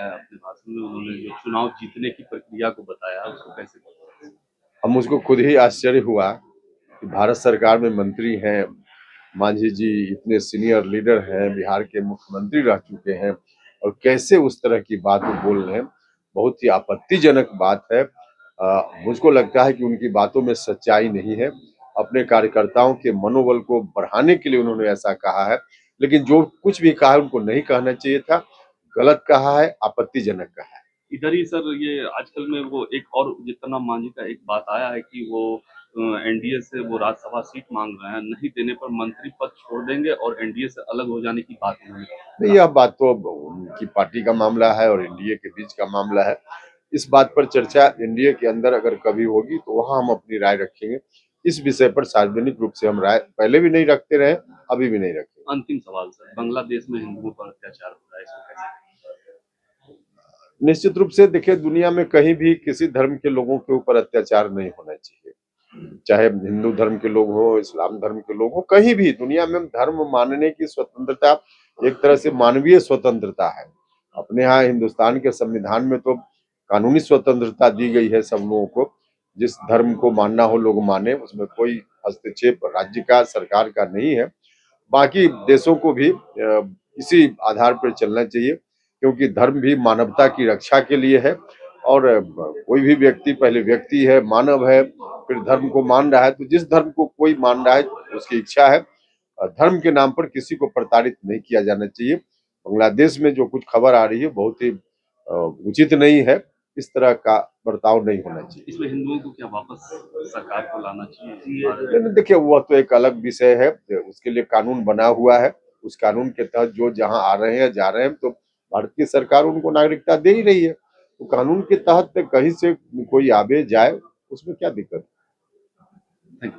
अपने भाषण में उन्होंने जो चुनाव जीतने की प्रक्रिया को बताया, उसको कैसे देखते हैं? अब मुझको खुद ही आश्चर्य हुआ कि भारत सरकार में मंत्री हैं, मांझी जी इतने सीनियर लीडर हैं, बिहार के मुख्यमंत्री रह चुके हैं और कैसे उस तरह की बात वो बोल रहे हैं। बहुत ही आपत्तिजनक बात है। मुझको लगता है कि उनकी बातों में सच्चाई नहीं है। अपने कार्यकर्ताओं के मनोबल को बढ़ाने के लिए उन्होंने ऐसा कहा है, लेकिन जो कुछ भी कहा है उनको नहीं कहना चाहिए था। गलत कहा है, आपत्तिजनक कहा है। इधर ही सर ये आजकल में वो एक और जितना मांझी का एक बात आया है कि वो एनडीए से वो राज्यसभा सीट मांग रहे हैं, नहीं देने पर मंत्री पद छोड़ देंगे और एनडीए से अलग हो जाने की बात उन्होंने नहीं, कहा। यह बात तो अब उनकी पार्टी का मामला है और एनडीए के बीच का मामला है। इस बात पर चर्चा एनडीए के अंदर अगर कभी होगी तो वहां हम अपनी राय रखेंगे। इस विषय पर सार्वजनिक रूप से हम राय पहले भी नहीं रखते रहे, अभी भी नहीं रखेंगे। अंतिम सवाल सर, बांग्लादेश में हिंदुओं पर अत्याचार हो रहा है, इसको कैसे? निश्चित रूप से देखिए, दुनिया में कहीं भी किसी धर्म के लोगों के ऊपर अत्याचार नहीं होना चाहिए। चाहे हिंदू धर्म के लोग हो, इस्लाम धर्म के लोग हो, कहीं भी दुनिया में धर्म मानने की स्वतंत्रता एक तरह से मानवीय स्वतंत्रता है। अपने यहाँ हिंदुस्तान के संविधान में तो कानूनी स्वतंत्रता दी गई है सब लोगों को। जिस धर्म को मानना हो लोग माने, उसमें कोई हस्तक्षेप राज्य का, सरकार का नहीं है। बाकी देशों को भी इसी आधार पर चलना चाहिए, क्योंकि धर्म भी मानवता की रक्षा के लिए है। और कोई भी व्यक्ति पहले व्यक्ति है, मानव है, फिर धर्म को मान रहा है। तो जिस धर्म को कोई मान रहा है उसकी इच्छा है। धर्म के नाम पर किसी को प्रताड़ित नहीं किया जाना चाहिए। बांग्लादेश में जो कुछ खबर आ रही है बहुत ही उचित नहीं है। इस तरह का बर्ताव नहीं होना चाहिए। इसमें हिंदुओं को क्या वापस सरकार को लाना चाहिए? नहीं, देखिए, वह तो एक अलग विषय है। उसके लिए कानून बना हुआ है। उस कानून के तहत जो जहां आ रहे हैं, जा रहे हैं, तो भारत की सरकार उनको नागरिकता दे ही रही है। तो कानून के तहत कहीं से कोई आवे जाए, उसमें क्या दिक्कत है? Thank you.